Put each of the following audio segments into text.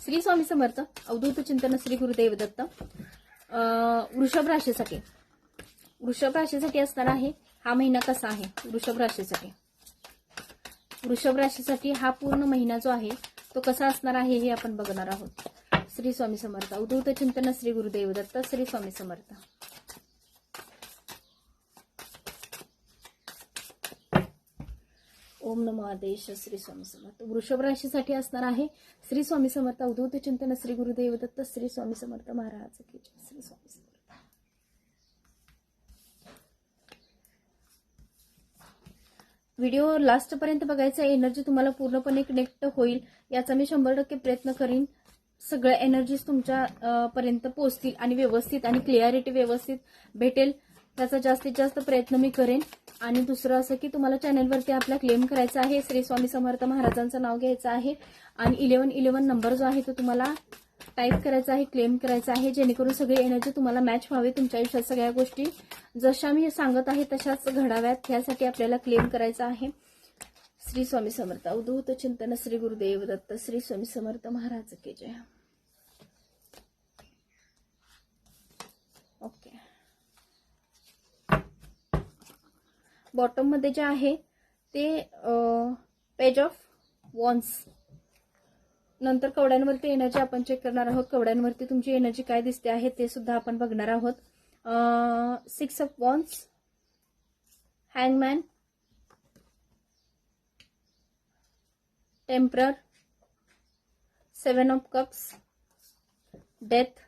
श्री स्वामी समर्थ. अवधूत चिंतन श्री गुरुदेव दत्त. वृषभ राशीसाठी असणार आहे हा महिना कसा आहे. वृषभ राशीसाठी हा पूर्ण महिना जो आहे तो कसा असणार आहे हे आपण बघणार आहोत. श्री स्वामी समर्थ. अवधूत चिंतन श्री गुरुदेव दत्त. श्री स्वामी समर्थ. ओम नमो आदेश. श्री स्वामी समर्थ. वृषभ राशीसाठी असणार आहे श्री स्वामी समर्थ. अवधूत चिंतन श्री गुरुदेव दत्त. श्री स्वामी समर्थ महाराज की जय. श्री स्वामी समर्थ. व्हिडिओ लास्ट पर्यंत बघायचा. एनर्जी तुम्हाला पूर्णपणे कनेक्ट होईल याचा मी 100% प्रयत्न करीन. सगळ्या एनर्जीज तुमच्या पर्यंत पोहोचतील आणि व्यवस्थित आणि क्लिअरिटी व्यवस्थित भेटेल त्याचा जास्तीत जास्त प्रयत्न मी करेन. आणि दुसरं असं की तुम्हाला चॅनलवरती आपला क्लेम करायचा आहे. श्री स्वामी समर्थ महाराजांचं नाव घ्यायचं आहे आणि 1111 नंबर जो आहे तो तुम्हाला टाईप करायचा आहे, क्लेम करायचा आहे, जेणेकरून सगळी एनर्जी तुम्हाला मॅच व्हावी. तुमच्या आयुष्यात सगळ्या गोष्टी जशा मी सांगत आहे तशाच घडाव्यात यासाठी आपल्याला क्लेम करायचा आहे. श्री स्वामी समर्थ. अवधूत चिंतन श्री गुरुदेव दत्त. श्री स्वामी समर्थ महाराज की जय. ओके. बॉटम मध्ये जे आहे ते पेज ऑफ वॉन्स. नंतर कवड्यांवरती एनर्जी आपण चेक करणार आहोत. कवड्यांवरती तुमची एनर्जी काय दिसते आहे ते सुद्धा आपण बघणार आहोत. 6 of wands, hangman, temperance, 7 of cups, death,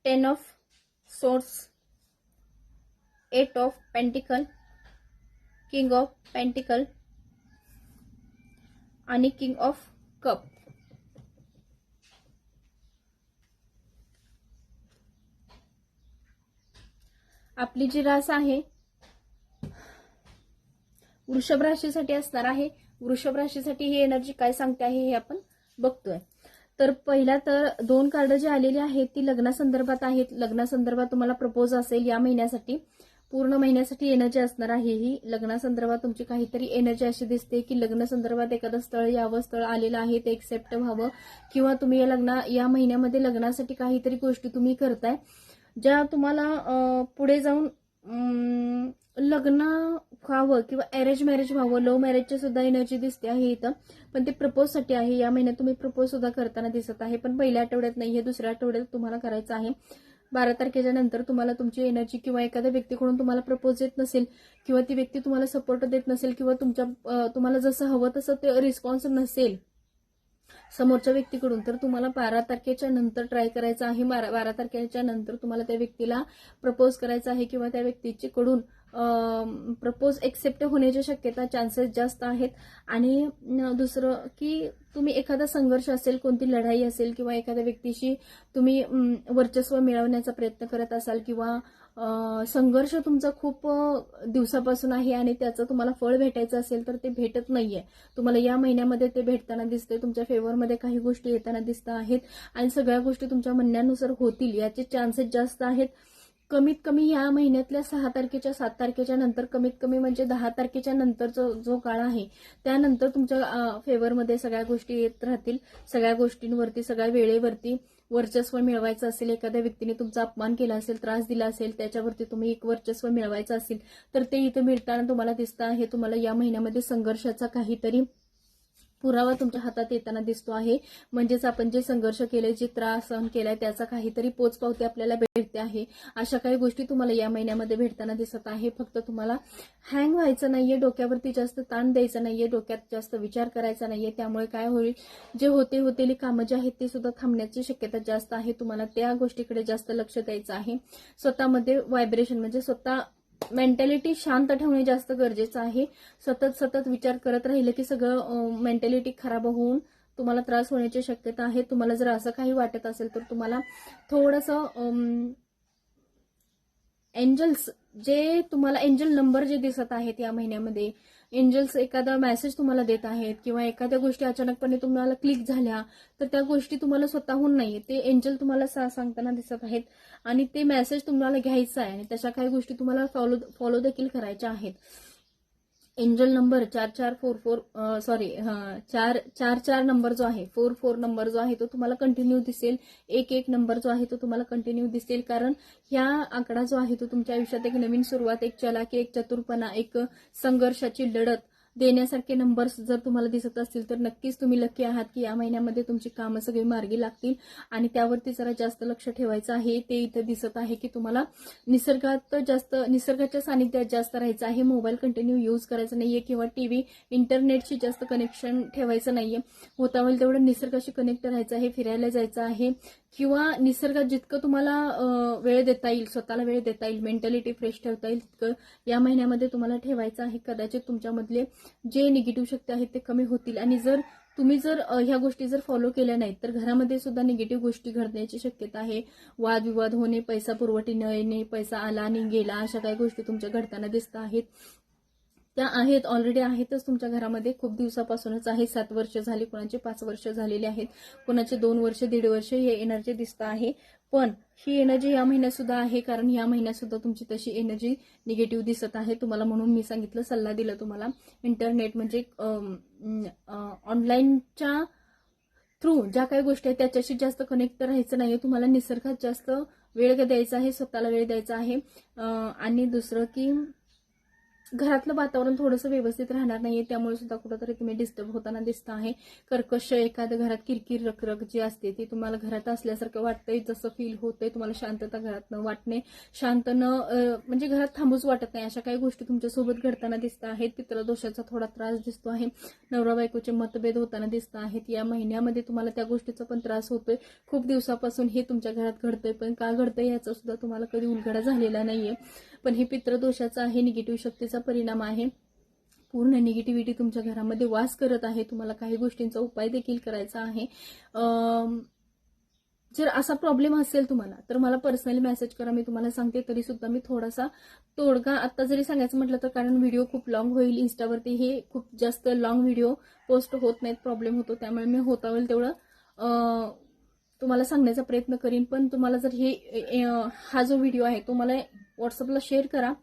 ten of swords, 8 of pentacle, king of pentacle आणि किंग ऑफ कप. आपली जी रास आहे वृषभ राशीसाठी असणार आहे. वृषभ राशीसाठी ही एनर्जी काय सांगते आहे हे आपण बघतोय. तर पहिला तर 2 कार्ड जी आलेली आहेत ती लग्नासंदर्भात आहेत. लग्नासंदर्भात तुम्हाला प्रपोज असेल या महिन्यासाठी. पूर्ण महिन्यासाठी एनर्जी असणार आहे ही. लग्नासंदर्भात तुमची काहीतरी एनर्जी अशी दिसते की लग्न संदर्भात एखादं स्थळ यावं, स्थळ आलेलं आहे ते एक्सेप्ट व्हावं, किंवा तुम्ही या महिन्यामध्ये लग्नासाठी काहीतरी गोष्टी तुम्ही करताय ज्या तुम्हाला पुढे जाऊन लग्न व्हावं किंवा अरेंज मॅरेज व्हावं. लव्ह मॅरेजची सुद्धा एनर्जी दिसते आहे इथं, पण ते प्रपोज साठी आहे. या महिन्यात तुम्ही प्रपोज सुद्धा करताना दिसत आहे, पण पहिल्या आठवड्यात नाहीये, दुसऱ्या आठवड्यात तुम्हाला करायचं आहे. 12 तारखेच्या नंतर तुम्हाला तुमची एनर्जी किंवा एखाद्या व्यक्तीकडून तुम्हाला प्रपोज येत नसेल किंवा ती व्यक्ती तुम्हाला सपोर्ट देत नसेल किंवा तुम्हाला जसं हवं तसं ते रिस्पॉन्स नसेल समोरच्या व्यक्तीकडून, तर तुम्हाला 12 तारखेच्या नंतर ट्राय करायचं आहे. 12 तारखेच्या नंतर तुम्हाला त्या व्यक्तीला प्रपोज करायचं आहे किंवा त्या व्यक्तीकडून प्रपोज एक्सेप्ट होण्याची शक्यता, चान्सेस जास्त आहेत. आणि दुसरं की तुम्ही एखादा संघर्ष असेल, कोणती लढाई असेल किंवा एखाद्या व्यक्तीशी तुम्ही वर्चस्व मिळवण्याचा प्रयत्न करत असाल किंवा संघर्ष तुमचा खूप दिवसापासून आहे आणि त्याचं तुम्हाला फळ भेटायचं असेल तर ते भेटत नाहीये. तुम्हाला या महिन्यामध्ये ते भेटताना दिसते. तुमच्या फेवरमध्ये काही गोष्टी येताना दिसत आहेत आणि सगळ्या गोष्टी तुमच्या म्हणण्यानुसार होतील याचे चान्सेस जास्त आहेत. कमीत कमी या महिन्यातल्या 6 तारखेच्या 7 तारखेच्या नंतर, कमीत कमी म्हणजे 10 तारखेच्या नंतरचा जो काळ आहे त्यानंतर तुमच्या फेवरमध्ये सगळ्या गोष्टी येत राहतील. सगळ्या गोष्टींवरती, सगळ्या वेळेवरती वर्चस्व मिळवायचं असेल, एखाद्या व्यक्तीने तुमचा अपमान केला असेल, त्रास दिला असेल, त्याच्यावरती तुम्ही एक वर्चस्व मिळवायचं असेल तर ते इथं मिळताना तुम्हाला दिसतं आहे. तुम्हाला या महिन्यामध्ये संघर्षाचा काहीतरी पुरावा तुमच्या हातात येताना दिसतो आहे. म्हणजेच आपण जे संघर्ष केले, जे त्रास सहन केलाय त्याचा काहीतरी पोचपावती आपल्याला भेटते आहे. अशा काही गोष्टी तुम्हाला या महिन्यामध्ये भेटताना दिसत आहे. फक्त तुम्हाला हँग व्हायचं नाहीये, डोक्यावरती जास्त ताण द्यायचा नाहीये, डोक्यात जास्त विचार करायचा नाहीये. त्यामुळे काय होईल, जे होतेली कामं जे आहेत ते सुद्धा थांबण्याची शक्यता जास्त आहे. तुम्हाला त्या गोष्टीकडे जास्त लक्ष द्यायचं आहे. स्वतःमध्ये व्हायब्रेशन म्हणजे स्वतः मेंटॅलिटी शांत ठेवणे जास्त गरजेचं आहे. सतत विचार करत राहिले की सगळं मेंटॅलिटी खराब होऊन तुम्हाला त्रास होण्याची शक्यता आहे. तुम्हाला जर असं काही वाटत असेल तर तुम्हाला थोडंसं एंजल्स जे तुम्हाला एंजल नंबर जे दिसत आहेत या महिन्यामध्ये, एंजल्स एखादा मेसेज तुम्हाला देत आहेत किंवा एखाद्या गोष्टी अचानकपणे तुम्हाला क्लिक झाल्या, तर त्या गोष्टी तुम्हाला स्वतःहून नाहीये, ते एंजल तुम्हाला सांगताना दिसत आहेत आणि ते मेसेज तुम्हाला घ्यायचा आहे आणि तशा काही गोष्टी तुम्हाला फॉलो देखील करायच्या आहेत. एंजल नंबर 4444 सॉरी 444 नंबर जो आहे, 44 नंबर जो आहे तो तुम्हाला कंटिन्यू दिसेल. 11 नंबर जो आहे तो तुम्हाला कंटिन्यू दिसेल, कारण ह्या आकडा जो आहे तो तुमच्या आयुष्यात एक नवीन सुरुवात, एक चलाकी, एक चतुरपणा, एक संघर्षाची लढत देण्यासारखे नंबर्स जर तुम्हाला दिसत असतील तर नक्कीच तुम्ही लकी आहात की या महिन्यामध्ये तुमची कामं सगळी मार्गी लागतील आणि त्यावरती जरा जास्त लक्ष ठेवायचं आहे. ते इथं दिसत आहे की तुम्हाला निसर्गाच्या सानिध्यात जास्त राहायचं आहे. मोबाईल कंटिन्यू यूज करायचा नाहीये किंवा टीव्ही, इंटरनेटशी जास्त कनेक्शन ठेवायचं नाहीये. होता होईल तेवढं निसर्गाशी कनेक्ट राहायचं आहे, फिरायला जायचं आहे किंवा निसर्गात जितकं तुम्हाला वेळ देता येईल, स्वतःला वेळ देता येईल, मेंटॅलिटी फ्रेश ठेवता येईल तितकं या महिन्यामध्ये तुम्हाला ठेवायचं आहे. कदाचित तुमच्यामधले जे निगेटिव्ह शक्ती आहेत ते कमी होतील आणि जर तुम्ही ह्या गोष्टी जर फॉलो केल्या नाहीत तर घरामध्ये सुद्धा निगेटिव्ह गोष्टी घडण्याची शक्यता आहे. वादविवाद होणे, पैसा पुरवठी न येणे, पैसा आला आणि गेला, अशा काही गोष्टी तुमच्या घडताना दिसत आहेत. त्या आहेत, ऑलरेडी आहेतच तुमच्या घरामध्ये, खूप दिवसापासूनच आहे. 7 वर्ष झाली, कोणाचे 5 वर्ष झालेले आहेत, कोणाचे 2 वर्ष, 1.5 वर्ष हे एनर्जी दिसत आहे. पण ही एनर्जी या महिन्यात सुद्धा आहे, कारण या महिन्यात सुद्धा तुमची तशी एनर्जी निगेटिव्ह दिसत आहे तुम्हाला. म्हणून मी सांगितलं, सल्ला दिला तुम्हाला. इंटरनेट म्हणजे ऑनलाईनच्या थ्रू ज्या काही गोष्टी आहेत त्याच्याशी जास्त कनेक्ट राहायचं नाहीये तुम्हाला. निसर्गात जास्त वेळ द्यायचा आहे, स्वतःला वेळ द्यायचा आहे. आणि दुसरं की घरातलं वातावरण थोडंसं व्यवस्थित राहणार नाहीये, त्यामुळे सुद्धा कुठंतरी तुम्ही डिस्टर्ब होताना दिसत आहे. कर्कश, एखाद्या घरात किरकिर, रखरख जी असते ती तुम्हाला घरात असल्यासारखं वाटतंय, जसं फील होतंय तुम्हाला. शांतता घरात न वाटणे, शांत न म्हणजे घरात थांबूच वाटत नाही, अशा काही गोष्टी तुमच्यासोबत घडताना दिसत आहेत. पितृदोषाचा थोडा त्रास दिसतो आहे. नवरा बायकोचे मतभेद होताना दिसत आहेत. या महिन्यामध्ये तुम्हाला त्या गोष्टीचा पण त्रास होतोय. खूप दिवसापासून हे तुमच्या घरात घडतंय, पण का घडतंय याचा सुद्धा तुम्हाला कधी उलगडा झालेला नाहीये. पण हे पितृदोषाचा आहे, निगेटिव्ह शक्तीचा परिणाम आहे. पूर्ण निगेटिव्हिटी तुमच्या घरामध्ये वास करत आहे. तुम्हाला काही गोष्टींचा उपाय देखील करायचा आहे. जर असा प्रॉब्लेम असेल तुम्हाला तर मला पर्सनली मेसेज करा, मी तुम्हाला सांगते. तरी सुद्धा मी थोडासा तोडगा आता जरी सांगायचं म्हटलं तर, कारण व्हिडिओ खूप लॉंग होईल. इंस्टावरती हे खूप जास्त लॉंग व्हिडिओ पोस्ट होत नाहीत, प्रॉब्लेम होतो. त्यामुळे मी होता होईल तेवढं तुम्हाला सांगण्याचा प्रयत्न करीन. पण तुम्हाला जर हा जो व्हिडिओ आहे तो मला व्हॉट्सअपला शेअर करा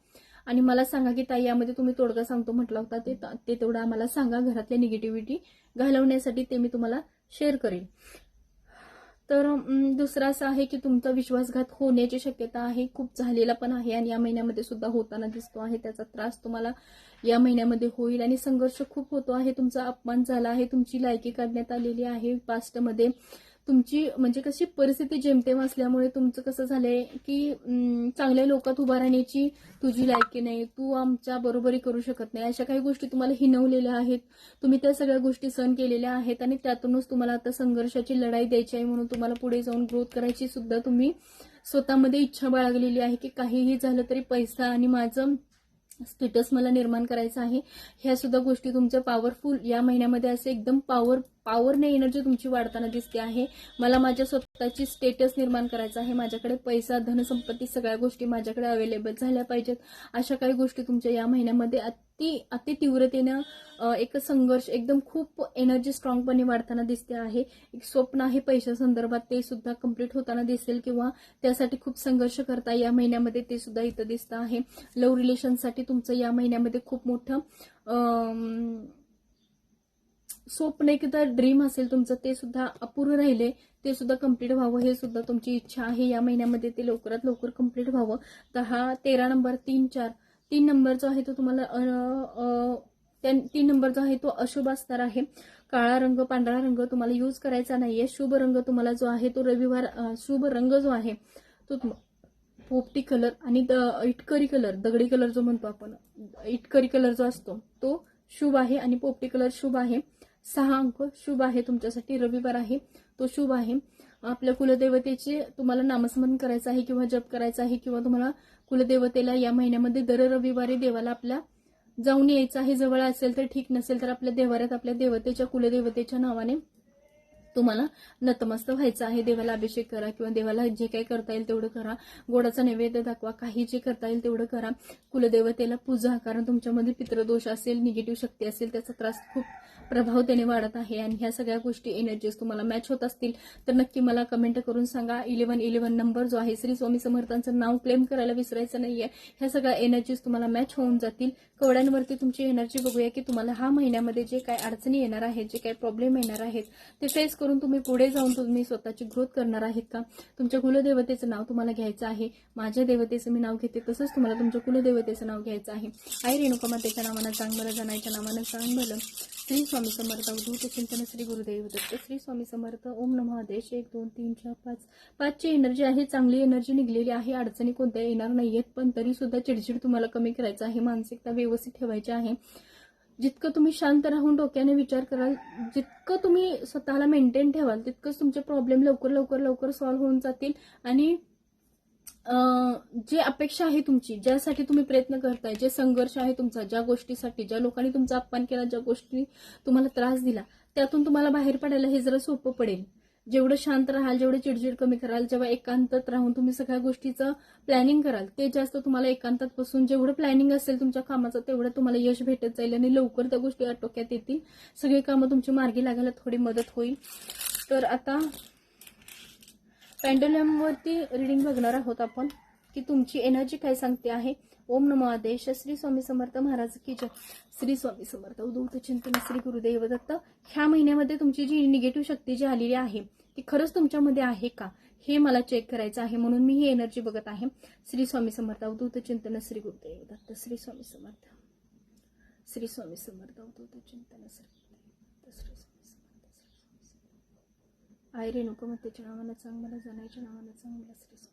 आणि मला सांगा की ताई यामध्ये तुम्ही तोडगा सांगतो म्हटला होता, ते तेवढं आम्हाला सांगा. घरातल्या निगेटिव्हिटी घालवण्यासाठी ते मी तुम्हाला शेअर करेन. तर दुसरं असं आहे की तुमचा विश्वासघात होण्याची शक्यता आहे, खूप झालेला पण आहे आणि या महिन्यामध्ये सुद्धा होताना दिसतो आहे. त्याचा त्रास तुम्हाला या महिन्यामध्ये होईल आणि संघर्ष खूप होतो आहे. तुमचा अपमान झाला आहे, तुमची लायकी काढण्यात आलेली आहे पास्टमध्ये. तुमची म्हणजे कशी परिस्थिती जेमतेम असल्यामुळे तुमचं कसं झालंय की चांगल्या लोकात उभा राहण्याची तुझी लायकी नाही, तू आमच्या बरोबरी करू शकत नाही, अशा काही गोष्टी तुम्हाला हिनवलेल्या आहेत. तुम्ही त्या सगळ्या गोष्टी सहन केलेल्या आहेत आणि त्यातूनच तुम्हाला आता संघर्षाची लढाई द्यायची आहे. म्हणून तुम्हाला पुढे जाऊन ग्रोथ करायची सुद्धा तुम्ही स्वतःमध्ये इच्छा बाळगलेली आहे की काहीही झालं तरी पैसा आणि माझं स्टेटस मला निर्माण करायचं आहे. ह्या सुद्धा गोष्टी तुमच्या पॉवरफुल या महिन्यामध्ये असे एकदम पॉवरने एनर्जी तुमची वाढताना दिसते आहे. मला माझ्या स्वतःची स्टेटस निर्माण करायचं आहे, माझ्याकडे पैसा, धनसंपत्ती सगळ्या गोष्टी माझ्याकडे अवेलेबल झाल्या पाहिजेत, अशा काही गोष्टी तुमच्या या महिन्यामध्ये अति तीव्रतेनं एक संघर्ष एकदम खूप एनर्जी स्ट्रॉंगपणे वाढताना दिसते आहे. एक स्वप्न आहे पैशा संदर्भात, ते सुद्धा कंप्लीट होताना दिसेल किंवा त्यासाठी खूप संघर्ष करता या महिन्यामध्ये, ते सुद्धा इथं दिसतं आहे. लव्ह रिलेशनसाठी तुमचं या महिन्यामध्ये खूप मोठं स्वप्न, एकदा ड्रीम असेल तुमचं, ते सुद्धा अपूर्ण राहिले, ते सुद्धा कंप्लीट व्हावं, हे सुद्धा तुमची इच्छा आहे या महिन्यामध्ये, ते लवकरात लवकर कंप्लीट व्हावं. तर हा 13 नंबर 3 नंबर जो आहे तो तुम्हाला 3 नंबर जो आहे तो अशुभ असणार आहे. काळा रंग, पांढरा रंग तुम्हाला यूज करायचा नाहीये. शुभ रंग तुम्हाला जो आहे तो शुभ रंग जो आहे तो पोपटी कलर आणि इटकरी कलर, दगडी कलर जो म्हणतो आपण, इटकरी कलर जो असतो तो शुभ आहे आणि पोपटी कलर शुभ आहे. 6 अंक शुभ आहे तुमच्यासाठी. रविवार आहे तो शुभ आहे. आपल्या कुलदेवतेचे तुम्हाला नामस्मरण करायचं आहे किंवा जप करायचा आहे किंवा तुम्हाला कुलदेवतेला या महिन्यामध्ये दर रविवारी देवाला आपल्या जाऊन यायचं आहे. जवळ असेल तर ठीक, नसेल तर आपल्या देवाऱ्यात आपल्या देवतेच्या कुलदेवतेच्या नावाने तुम्हाला नतमस्त व्हायचं आहे. देवाला अभिषेक करा किंवा देवाला जे काही करता येईल तेवढं करा. गोडाचा नैवेद्य दाखवा, काही जे करता येईल तेवढं करा. कुलदेवतेला पूजा, कारण तुमच्यामध्ये पितृदोष असेल, निगेटिव्ह शक्ती असेल, त्याचा त्रास खूप प्रभाव त्याने वाढत आहे. आणि ह्या सगळ्या गोष्टी एनर्जीज तुम्हाला मॅच होत असतील तर नक्की मला कमेंट करून सांगा. 1111 नंबर जो आहे, श्री स्वामी समर्थांचं नाव क्लेम करायला विसरायचं नाहीये. ह्या सगळ्या एनर्जीज तुम्हाला मॅच होऊन जातील. कवड्यांवरती तुमची एनर्जी बघूया की तुम्हाला हा महिन्यामध्ये जे काही अडचणी येणार आहेत, जे काही प्रॉब्लेम येणार आहेत ते फेस करून तुम्ही पुढे जाऊन तुम्ही स्वतःची ग्रोथ करणार आहेत का. तुमच्या कुलदेवतेचं नाव तुम्हाला घ्यायचं आहे. माझ्या देवतेचं मी नाव घेते, तसंच तुम्हाला तुमच्या कुलदेवतेचं नाव घ्यायचं आहे. आई रेणुका मातेच्या नावानं सांग बरं, जनाईच्या नावानं सांग बरं. श्री स्वामी समर्थ. अवधूत चिंतन श्री गुरुदेव दत्त. श्री स्वामी समर्थ. ओम नमः आदेश. 1 2 3 4 5. 5 ची एनर्जी आहे, चांगली एनर्जी निघलेली आहे. अडचणी कोणत्या येणार नाहीयेत, पण तरी सुद्धा चिडचिड तुम्हाला कमी करायचं आहे. मानसिकता व्यवस्थित ठेवायची आहे. जितकं तुम्ही शांत राहून डोक्याने विचार कराल, जितकं तुम्ही स्वतःला मेंटेन ठेवाल, तितकंच तुमचे प्रॉब्लेम लवकर लवकर लवकर सॉल्व्ह होऊन जातील. आणि जे अपेक्षा आहे तुमची, ज्यासाठी तुम्ही प्रयत्न करताय, जे संघर्ष आहे तुमचा, ज्या गोष्टीसाठी, ज्या लोकांनी तुमचा अपमान केला, ज्या गोष्टी तुम्हाला त्रास दिला, त्यातून तुम्हाला बाहेर पडायला हे जरा सोपं पडेल. जेवढं शांत राहाल, जेवढं चिडचिड कमी कराल, जेव्हा एकांतात राहून तुम्ही सगळ्या गोष्टीचं प्लॅनिंग कराल, ते जास्त तुम्हाला एकांतात बसून जेवढं प्लॅनिंग असेल तुमच्या कामाचं तेवढं तुम्हाला यश भेटत जाईल आणि लवकर त्या गोष्टी आटोक्यात येतील. सगळी कामं तुमची मार्गी लागायला थोडी मदत होईल. तर आता पेंडुलमवरती रिडिंग बघणार आहोत आपण की तुमची एनर्जी काय सांगते आहे. ओम नमो आदेश. श्री स्वामी समर्थ महाराज की जय. श्री स्वामी समर्थ. अवधूत चिंतन श्री गुरुदेव दत्त. ह्या महिन्यामध्ये तुमची जी निगेटिव्ह शक्ती जी आलेली आहे ती खरंच तुमच्यामध्ये आहे का हे मला चेक करायचं आहे, म्हणून मी ही एनर्जी बघत आहे. श्री स्वामी समर्थ. अवधूत चिंतन श्री गुरुदेव दत्त. श्री स्वामी समर्थ. श्री स्वामी समर्थ. अवधूत चिंतन श्री गुरुदेव दत्त. श्री स्वामी समर्थ. आई रेणुका मातेच्या नावानं सांग मला, जनाईच्या नावानं सांग मला. श्री स्वामी.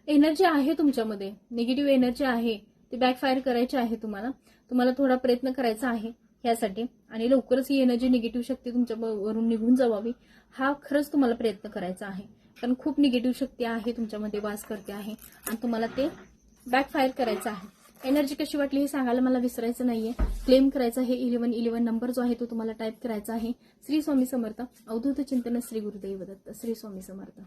एनर्जी आहे तुमच्यामध्ये, निगेटिव्ह एनर्जी आहे, ती बॅकफायर करायची आहे. तुम्हाला थोडा प्रयत्न करायचा आहे यासाठी, आणि लवकरच ही एनर्जी निगेटिव्ह शक्ती तुमच्यावरून निघून जावावी हा खरंच तुम्हाला प्रयत्न करायचा आहे. कारण खूप निगेटिव्ह शक्ती आहे तुमच्यामध्ये, वास करते आहे आणि तुम्हाला ते बॅकफायर करायचं आहे. एनर्जी कशी वाटली हे सांगायला मला विसरायचं नाहीये. क्लेम करायचं आहे. 1111 नंबर जो आहे तो तुम्हाला टाईप करायचा आहे. श्री स्वामी समर्थ. अवधूत चिंतन श्री गुरुदेव दत्त. श्री स्वामी समर्थ.